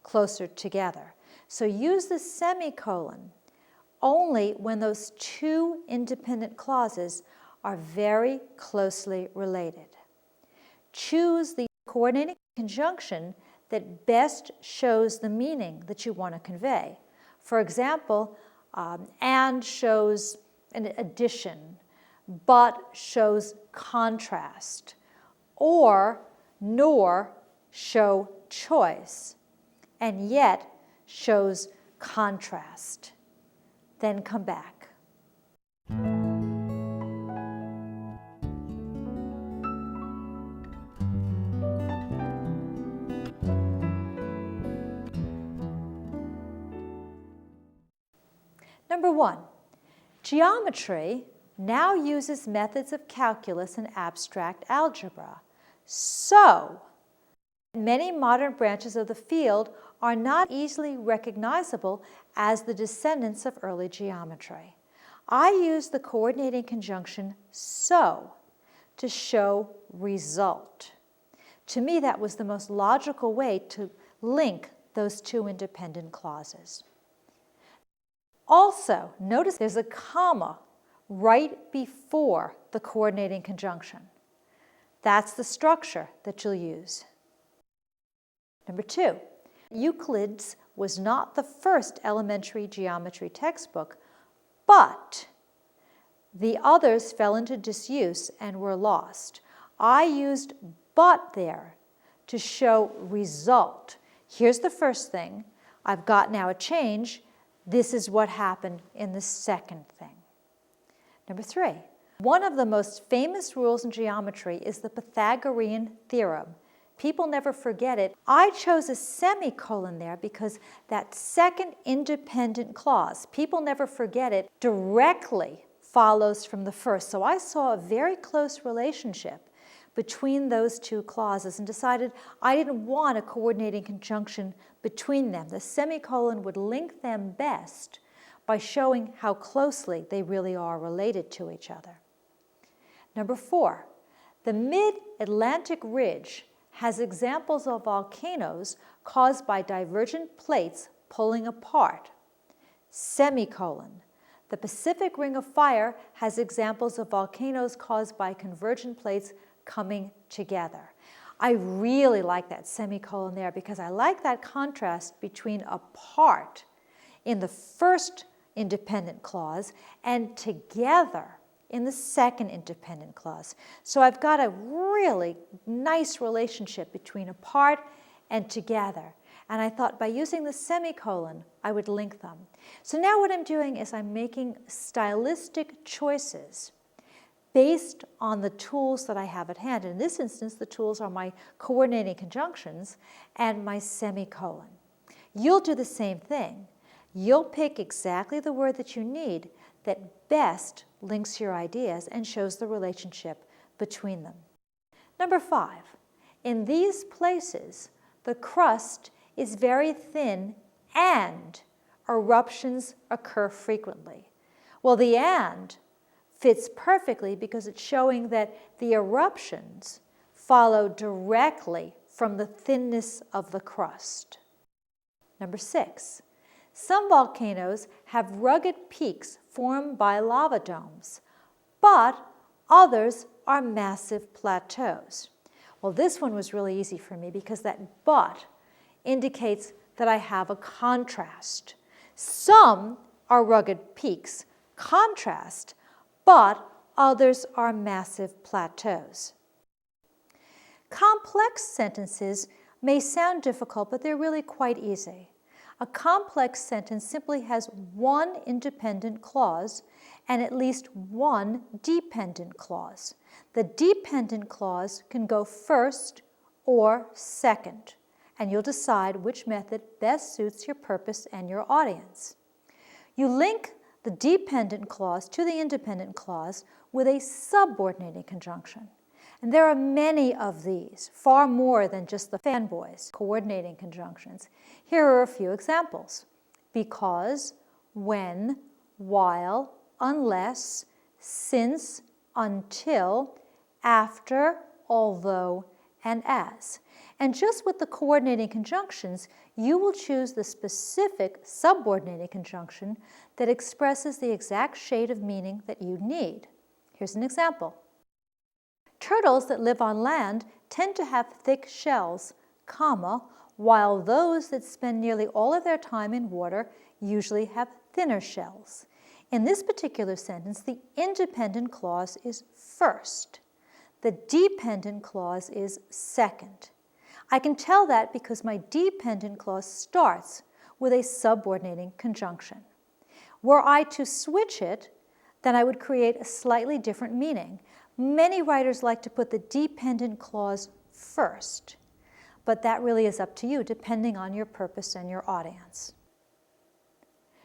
closer together. So use the semicolon only when those two independent clauses are very closely related. Choose the coordinating conjunction that best shows the meaning that you want to convey. For example, and shows an addition, but shows contrast, or nor show choice, and yet shows contrast. Then come back. Number 1, geometry now uses methods of calculus and abstract algebra. So, many modern branches of the field are not easily recognizable as the descendants of early geometry. I use the coordinating conjunction so to show result. To me, that was the most logical way to link those two independent clauses. Also, notice there's a comma right before the coordinating conjunction. That's the structure that you'll use. Number 2, Euclid's was not the first elementary geometry textbook, but the others fell into disuse and were lost. I used but there to show result. Here's the first thing. I've got now a change. This is what happened in the second thing. Number 3, one of the most famous rules in geometry is the Pythagorean theorem. People never forget it. I chose a semicolon there because that second independent clause, people never forget it, directly follows from the first. So I saw a very close relationship between those two clauses and decided I didn't want a coordinating conjunction between them. The semicolon would link them best by showing how closely they really are related to each other. Number 4, the Mid-Atlantic Ridge has examples of volcanoes caused by divergent plates pulling apart. Semicolon. The Pacific Ring of Fire has examples of volcanoes caused by convergent plates coming together. I really like that semicolon there because I like that contrast between apart in the first independent clause and together in the second independent clause. So I've got a really nice relationship between apart and together. And I thought by using the semicolon, I would link them. So now what I'm doing is I'm making stylistic choices based on the tools that I have at hand. In this instance, the tools are my coordinating conjunctions and my semicolon. You'll do the same thing. You'll pick exactly the word that you need that best links your ideas and shows the relationship between them. Number 5, in these places, the crust is very thin and eruptions occur frequently. Well, the and fits perfectly because it's showing that the eruptions follow directly from the thinness of the crust. Number 6, some volcanoes have rugged peaks formed by lava domes, but others are massive plateaus. Well, this one was really easy for me because that but indicates that I have a contrast. Some are rugged peaks, contrast, but others are massive plateaus. Complex sentences may sound difficult, but they're really quite easy. A complex sentence simply has one independent clause and at least one dependent clause. The dependent clause can go first or second, and you'll decide which method best suits your purpose and your audience. You link the dependent clause to the independent clause with a subordinating conjunction. And there are many of these, far more than just the fanboys, coordinating conjunctions. Here are a few examples. Because, when, while, unless, since, until, after, although, and as. And just with the coordinating conjunctions, you will choose the specific subordinating conjunction that expresses the exact shade of meaning that you need. Here's an example. Turtles that live on land tend to have thick shells, comma, while those that spend nearly all of their time in water usually have thinner shells. In this particular sentence, the independent clause is first. The dependent clause is second. I can tell that because my dependent clause starts with a subordinating conjunction. Were I to switch it, then I would create a slightly different meaning. Many writers like to put the dependent clause first, but that really is up to you, depending on your purpose and your audience.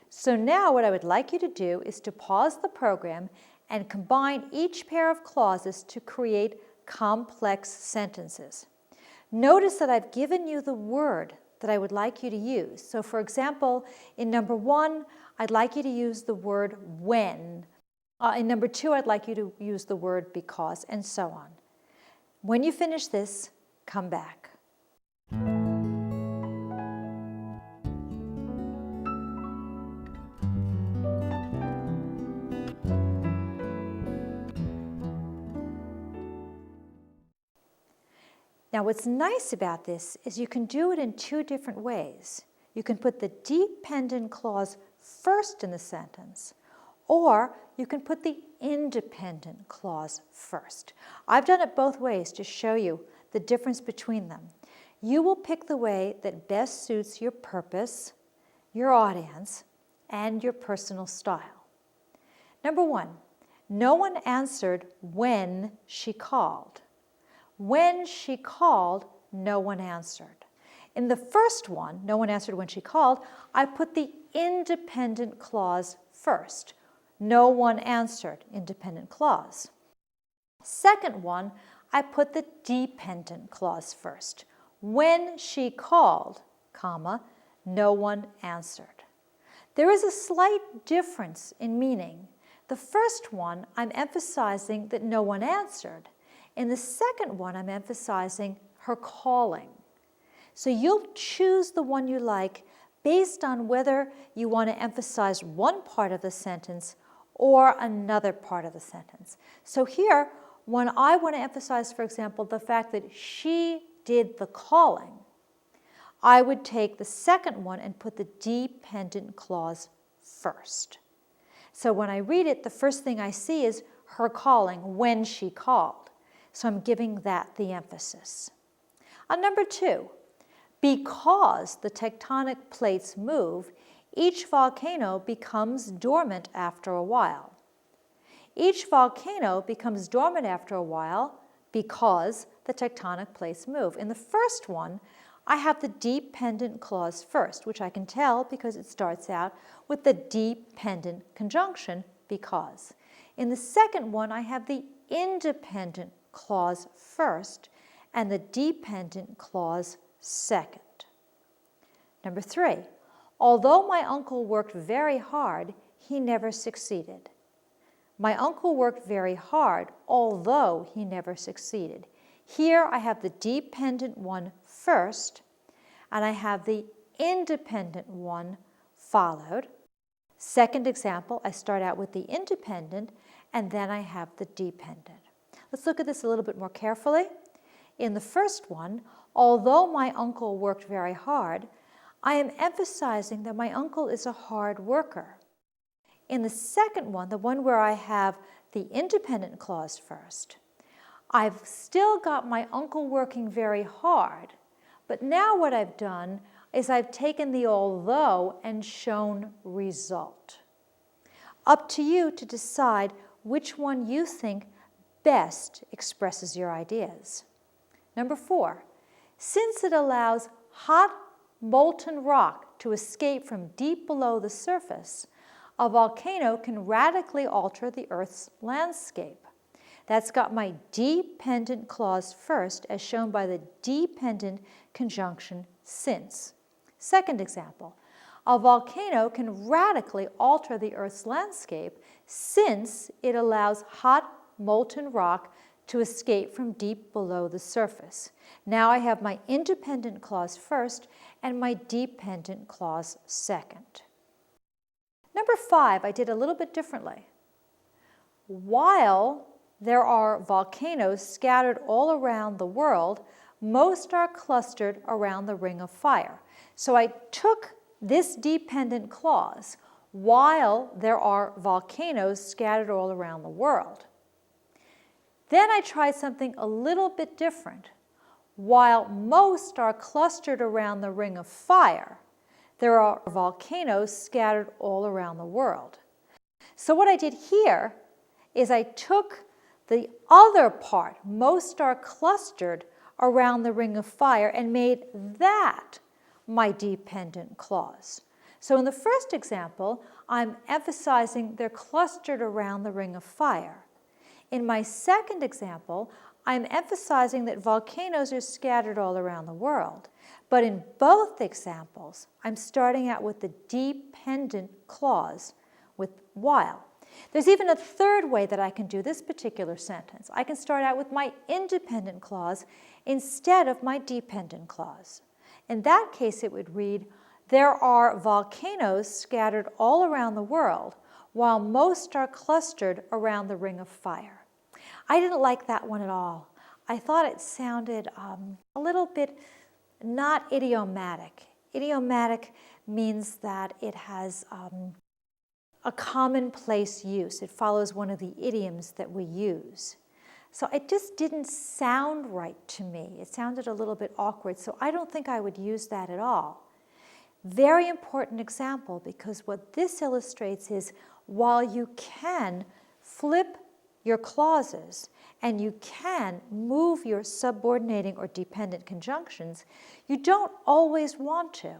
So now what I would like you to do is to pause the program and combine each pair of clauses to create complex sentences. Notice that I've given you the word that I would like you to use. So for example, in number 1, I'd like you to use the word when. In number 2, I'd like you to use the word because, and so on. When you finish this, come back. Now what's nice about this is you can do it in 2 different ways. You can put the dependent clause first in the sentence, or you can put the independent clause first. I've done it both ways to show you the difference between them. You will pick the way that best suits your purpose, your audience, and your personal style. Number 1, no one answered when she called. When she called, no one answered. In the first one, no one answered when she called, I put the independent clause first. No one answered, independent clause. Second one, I put the dependent clause first. When she called, comma, no one answered. There is a slight difference in meaning. The first one, I'm emphasizing that no one answered. In the second one, I'm emphasizing her calling. So you'll choose the one you like based on whether you want to emphasize one part of the sentence or another part of the sentence. So here, when I want to emphasize, for example, the fact that she did the calling, I would take the second one and put the dependent clause first. So when I read it, the first thing I see is her calling, when she called. So I'm giving that the emphasis. On number 2, because the tectonic plates move, each volcano becomes dormant after a while. Each volcano becomes dormant after a while because the tectonic plates move. In the first one, I have the dependent clause first, which I can tell because it starts out with the dependent conjunction, because. In the second one, I have the independent clause first and the dependent clause second. Number 3, although my uncle worked very hard, he never succeeded. My uncle worked very hard, although he never succeeded. Here I have the dependent one first, and I have the independent one followed. Second example, I start out with the independent, and then I have the dependent. Let's look at this a little bit more carefully. In the first one, although my uncle worked very hard, I am emphasizing that my uncle is a hard worker. In the second one, the one where I have the independent clause first, I've still got my uncle working very hard, but now what I've done is I've taken the although and shown result. Up to you to decide which one you think best expresses your ideas. Number 4, since it allows hot molten rock to escape from deep below the surface, a volcano can radically alter the Earth's landscape. That's got my dependent clause first, as shown by the dependent conjunction since. Second example, a volcano can radically alter the Earth's landscape since it allows hot molten rock to escape from deep below the surface. Now I have my independent clause first and my dependent clause second. Number 5, I did a little bit differently. While there are volcanoes scattered all around the world, most are clustered around the Ring of Fire. So I took this dependent clause, while there are volcanoes scattered all around the world. Then I tried something a little bit different. While most are clustered around the Ring of Fire, there are volcanoes scattered all around the world. So what I did here is I took the other part, most are clustered around the Ring of Fire, and made that my dependent clause. So in the first example, I'm emphasizing they're clustered around the Ring of Fire. In my second example, I'm emphasizing that volcanoes are scattered all around the world. But in both examples, I'm starting out with the dependent clause with while. There's even a third way that I can do this particular sentence. I can start out with my independent clause instead of my dependent clause. In that case, it would read, there are volcanoes scattered all around the world, while most are clustered around the Ring of Fire. I didn't like that one at all. I thought it sounded a little bit not idiomatic. Idiomatic means that it has a commonplace use. It follows one of the idioms that we use. So it just didn't sound right to me. It sounded a little bit awkward, so I don't think I would use that at all. Very important example, because what this illustrates is while you can flip your clauses and you can move your subordinating or dependent conjunctions, you don't always want to,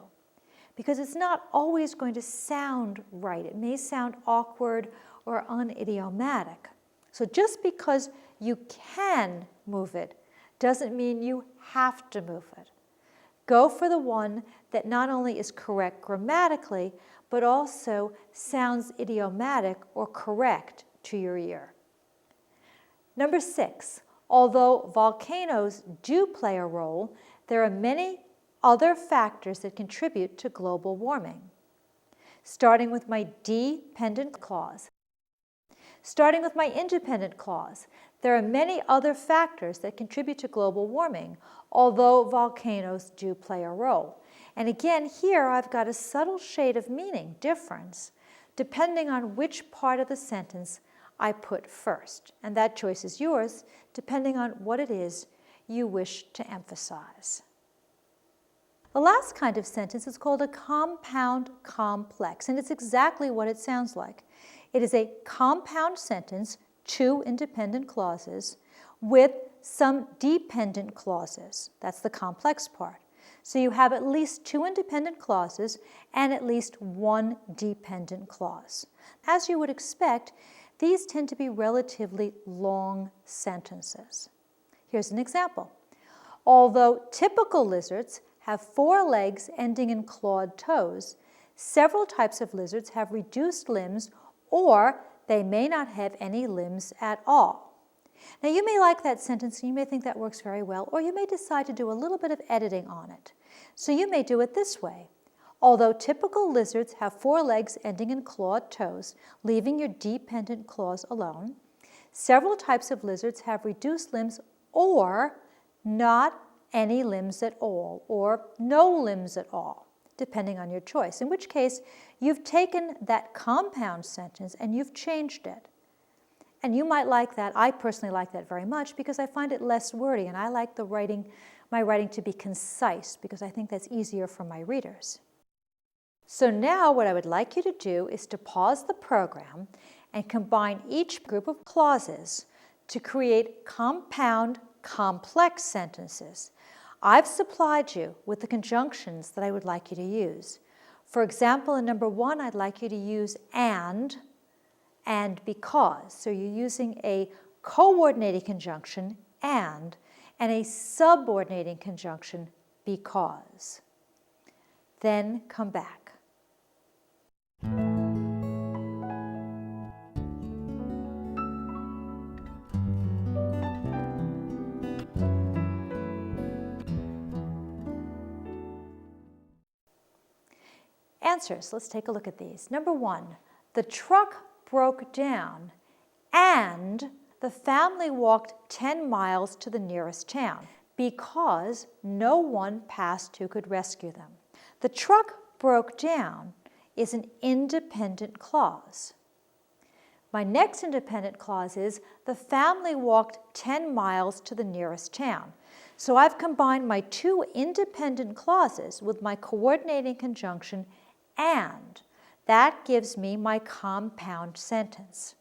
because it's not always going to sound right. It may sound awkward or unidiomatic. So just because you can move it doesn't mean you have to move it. Go for the one that not only is correct grammatically, but also sounds idiomatic or correct to your ear. Number 6, although volcanoes do play a role, there are many other factors that contribute to global warming. Starting with my dependent clause. Starting with my independent clause, there are many other factors that contribute to global warming, although volcanoes do play a role. And again, here I've got a subtle shade of meaning difference depending on which part of the sentence I put first. And that choice is yours, depending on what it is you wish to emphasize. The last kind of sentence is called a compound complex, and it's exactly what it sounds like. It is a compound sentence, 2 independent clauses, with some dependent clauses. That's the complex part. So you have at least 2 independent clauses and at least 1 dependent clause. As you would expect, these tend to be relatively long sentences. Here's an example. Although typical lizards have 4 legs ending in clawed toes, several types of lizards have reduced limbs, or they may not have any limbs at all. Now you may like that sentence and you may think that works very well, or you may decide to do a little bit of editing on it. So you may do it this way. Although typical lizards have 4 legs ending in clawed toes, leaving your dependent clause alone, several types of lizards have reduced limbs or not any limbs at all, or no limbs at all, depending on your choice, in which case you've taken that compound sentence and you've changed it. And you might like that. I personally like that very much because I find it less wordy, and I like my writing to be concise because I think that's easier for my readers. So now what I would like you to do is to pause the program and combine each group of clauses to create compound complex sentences. I've supplied you with the conjunctions that I would like you to use. For example, in number 1, I'd like you to use and because. So you're using a coordinating conjunction and a subordinating conjunction because. Then come back. Answers, let's take a look at these. Number 1, the truck broke down and the family walked 10 miles to the nearest town because no one passed who could rescue them. The truck broke down is an independent clause. My next independent clause is the family walked 10 miles to the nearest town. So I've combined my two independent clauses with my coordinating conjunction and. That gives me my compound sentence.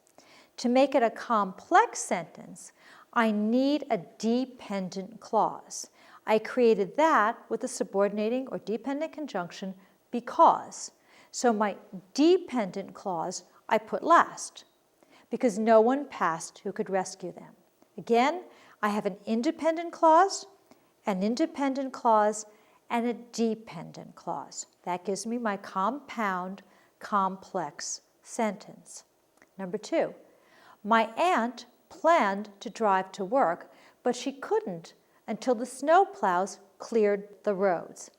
To make it a complex sentence, I need a dependent clause. I created that with the subordinating or dependent conjunction because. So my dependent clause I put last because no one passed who could rescue them. Again, I have an independent clause, an independent clause, and a dependent clause. That gives me my compound complex sentence. Number 2, my aunt planned to drive to work, but she couldn't until the snowplows cleared the roads.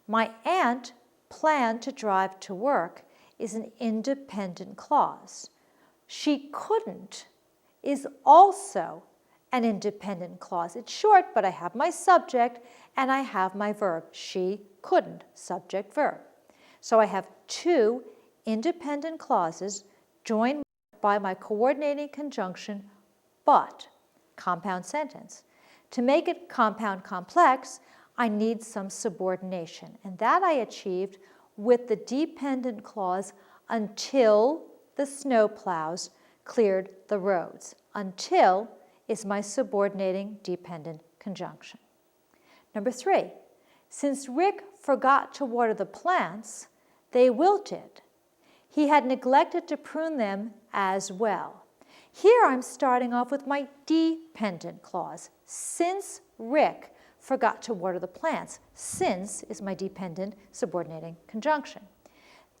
My aunt planned to drive to work is an independent clause. She couldn't is also an independent clause. It's short, but I have my subject and I have my verb. She couldn't, subject, verb. So I have two independent clauses joined by my coordinating conjunction, but, compound sentence. To make it compound complex, I need some subordination, and that I achieved with the dependent clause until the snowplows cleared the roads. Until is my subordinating dependent conjunction. Number 3, since Rick forgot to water the plants, they wilted. He had neglected to prune them as well. Here I'm starting off with my dependent clause. Since Rick forgot to water the plants. Since is my dependent subordinating conjunction.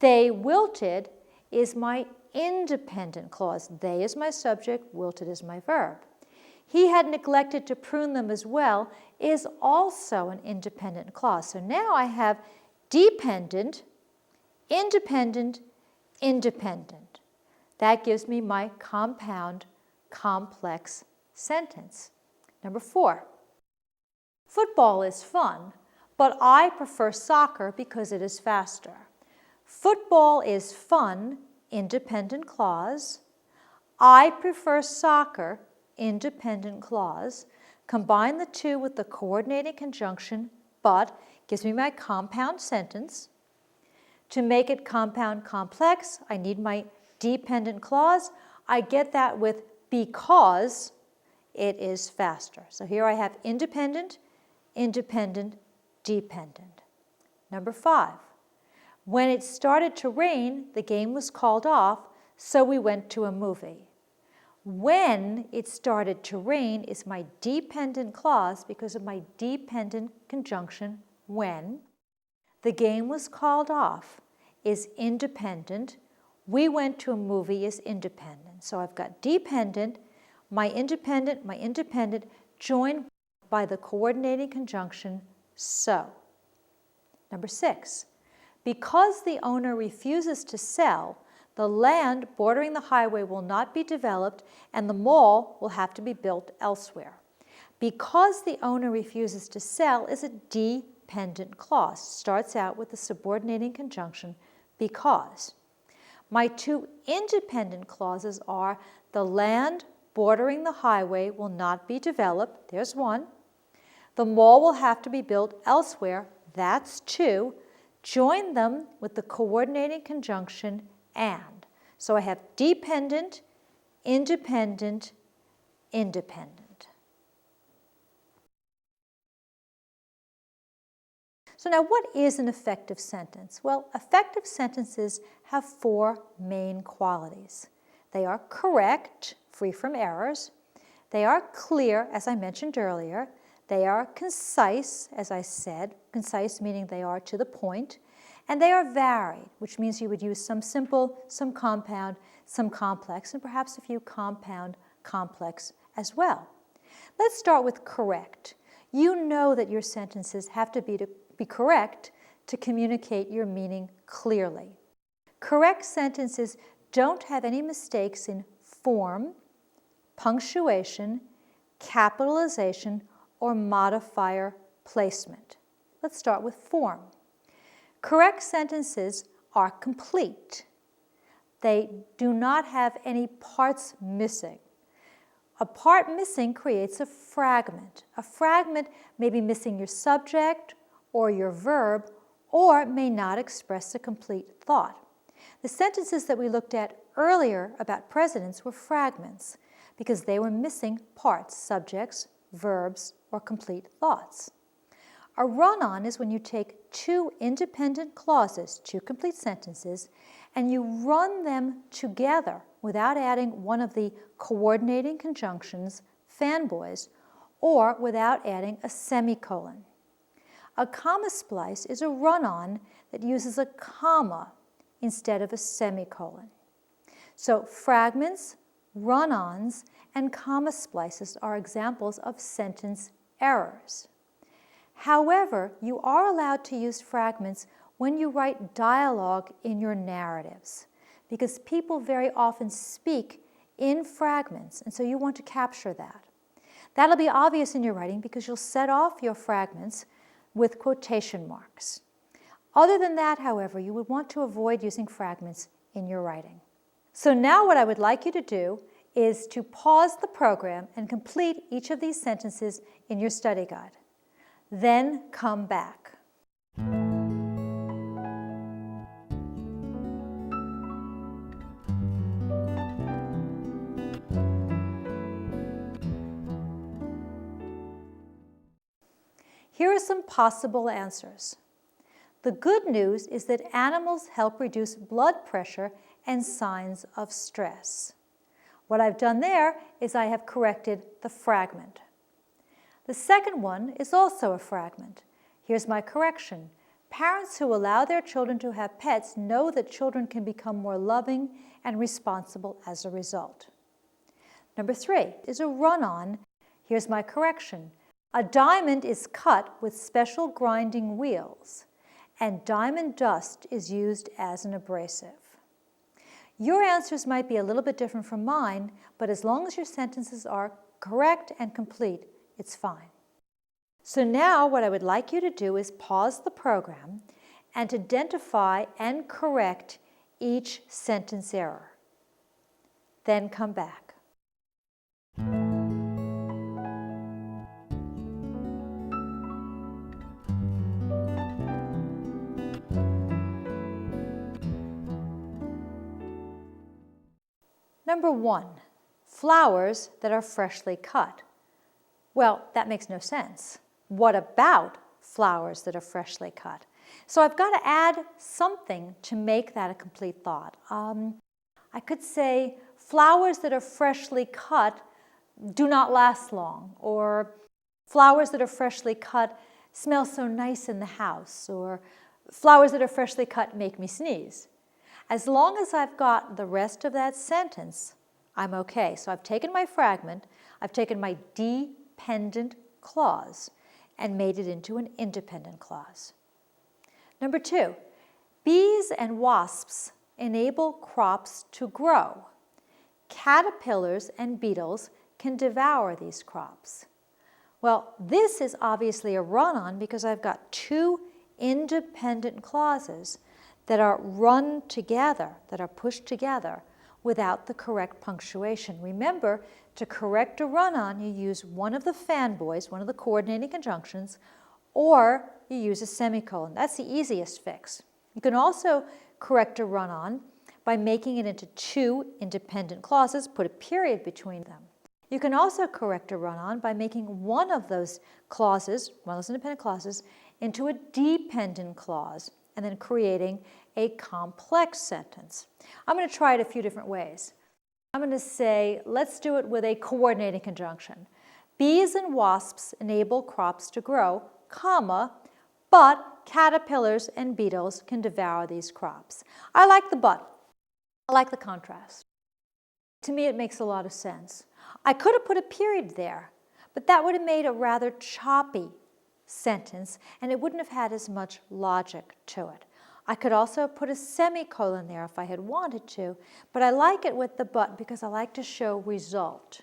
They wilted is my independent clause. They is my subject, wilted is my verb. He had neglected to prune them as well is also an independent clause. So now I have dependent, independent, independent. That gives me my compound complex sentence. Number 4, football is fun, but I prefer soccer because it is faster. Football is fun, independent clause. I prefer soccer, independent clause. Combine the two with the coordinating conjunction, but gives me my compound sentence. To make it compound complex, I need my dependent clause. I get that with because it is faster. So here I have independent, independent, dependent. Number 5, when it started to rain, the game was called off, so we went to a movie. When it started to rain is my dependent clause because of my dependent conjunction, when. The game was called off is independent. We went to a movie is independent. So I've got dependent, my independent, joined by the coordinating conjunction, so. Number 6, because the owner refuses to sell, the land bordering the highway will not be developed and the mall will have to be built elsewhere. Because the owner refuses to sell is a dependent clause. Starts out with the subordinating conjunction, because. My two independent clauses are the land bordering the highway will not be developed. There's one. The mall will have to be built elsewhere. That's 2. Join them with the coordinating conjunction and. So I have dependent, independent, independent. So now what is an effective sentence? Well, effective sentences have 4 main qualities. They are correct, free from errors. They are clear, as I mentioned earlier. They are concise, as I said, concise meaning they are to the point. And they are varied, which means you would use some simple, some compound, some complex, and perhaps a few compound, complex as well. Let's start with correct. You know that your sentences have to be correct to communicate your meaning clearly. Correct sentences don't have any mistakes in form, punctuation, capitalization, or modifier placement. Let's start with form. Correct sentences are complete. They do not have any parts missing. A part missing creates a fragment. A fragment may be missing your subject or your verb, or may not express a complete thought. The sentences that we looked at earlier about presidents were fragments because they were missing parts, subjects, verbs, or complete thoughts. A run-on is when you take two independent clauses, two complete sentences, and you run them together without adding one of the coordinating conjunctions, fanboys, or without adding a semicolon. A comma splice is a run-on that uses a comma instead of a semicolon. So fragments, run-ons, and comma splices are examples of sentence errors. However, you are allowed to use fragments when you write dialogue in your narratives, because people very often speak in fragments, and so you want to capture that. That'll be obvious in your writing because you'll set off your fragments with quotation marks. Other than that, however, you would want to avoid using fragments in your writing. So now what I would like you to do is to pause the program and complete each of these sentences in your study guide. Then come back. Here are some possible answers. The good news is that animals help reduce blood pressure and signs of stress. What I've done there is I have corrected the fragment. The second one is also a fragment. Here's my correction. Parents who allow their children to have pets know that children can become more loving and responsible as a result. Number 3 is a run-on. Here's my correction. A diamond is cut with special grinding wheels, and diamond dust is used as an abrasive. Your answers might be a little bit different from mine, but as long as your sentences are correct and complete, it's fine. So now what I would like you to do is pause the program and identify and correct each sentence error. Then come back. Number 1, flowers that are freshly cut. Well, that makes no sense. What about flowers that are freshly cut? So I've got to add something to make that a complete thought. I could say flowers that are freshly cut do not last long, or flowers that are freshly cut smell so nice in the house, or flowers that are freshly cut make me sneeze. As long as I've got the rest of that sentence, I'm okay. So I've taken my fragment, I've taken my dependent clause and made it into an independent clause. Number 2, bees and wasps enable crops to grow. Caterpillars and beetles can devour these crops. Well, this is obviously a run-on because I've got two independent clauses that are run together, that are pushed together without the correct punctuation. Remember, to correct a run-on, you use one of the fanboys, one of the coordinating conjunctions, or you use a semicolon. That's the easiest fix. You can also correct a run-on by making it into two independent clauses, put a period between them. You can also correct a run-on by making one of those clauses, one of those independent clauses, into a dependent clause, and then creating a complex sentence. I'm going to try it a few different ways. I'm going to say, let's do it with a coordinating conjunction. Bees and wasps enable crops to grow, comma, but caterpillars and beetles can devour these crops. I like the but. I like the contrast. To me, it makes a lot of sense. I could have put a period there, but that would have made a rather choppy sentence, and it wouldn't have had as much logic to it. I could also put a semicolon there if I had wanted to, but I like it with the but because I like to show result.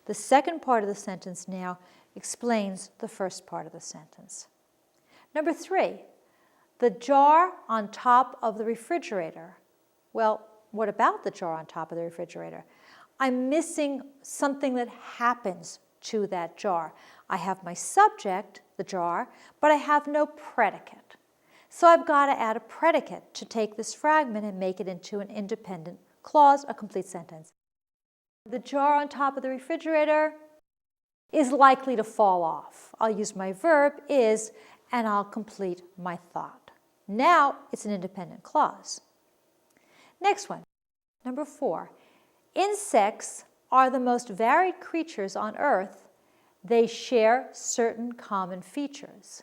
The second part of the sentence now explains the first part of the sentence. Number 3, the jar on top of the refrigerator. Well, what about the jar on top of the refrigerator? I'm missing something that happens to that jar. I have my subject, the jar, but I have no predicate. So I've got to add a predicate to take this fragment and make it into an independent clause, a complete sentence. The jar on top of the refrigerator is likely to fall off. I'll use my verb is, and I'll complete my thought. Now it's an independent clause. Next one, number 4. Insects are the most varied creatures on Earth. They share certain common features.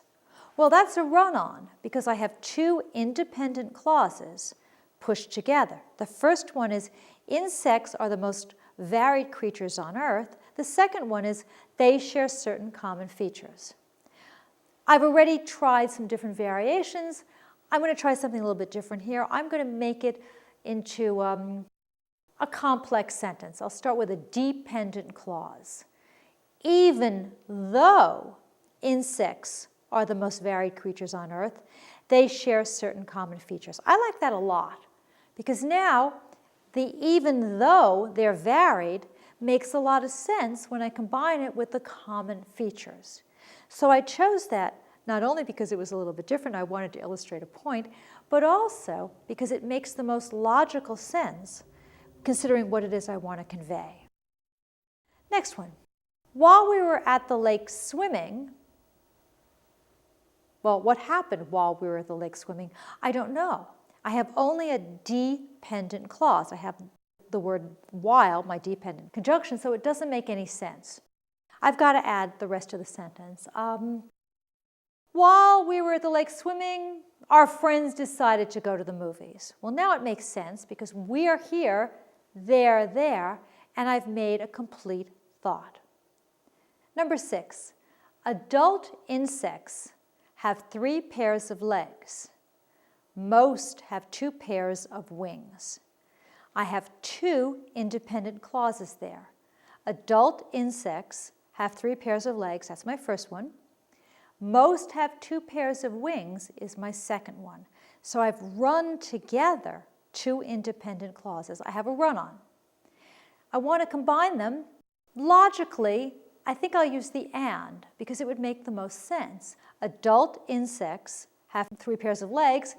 Well, that's a run-on because I have 2 independent clauses pushed together. The first one is insects are the most varied creatures on Earth. The second one is they share certain common features. I've already tried some different variations. I'm going to try something a little bit different here. I'm going to make it into a complex sentence. I'll start with a dependent clause. Even though insects are the most varied creatures on Earth, they share certain common features. I like that a lot because now the even though they're varied makes a lot of sense when I combine it with the common features. So I chose that not only because it was a little bit different, I wanted to illustrate a point, but also because it makes the most logical sense considering what it is I want to convey. Next one. While we were at the lake swimming, well, what happened while we were at the lake swimming? I don't know. I have only a dependent clause. I have the word while, my dependent conjunction, so it doesn't make any sense. I've got to add the rest of the sentence. While we were at the lake swimming, our friends decided to go to the movies. Well, now it makes sense because we are here, they're there, and I've made a complete thought. Number 6, adult insects have 3 pairs of legs. Most have 2 pairs of wings. I have 2 independent clauses there. Adult insects have 3 pairs of legs, that's my first one. Most have 2 pairs of wings is my second one. So I've run together 2 independent clauses. I have a run-on. I want to combine them. Logically, I think I'll use the and because it would make the most sense. Adult insects have 3 pairs of legs,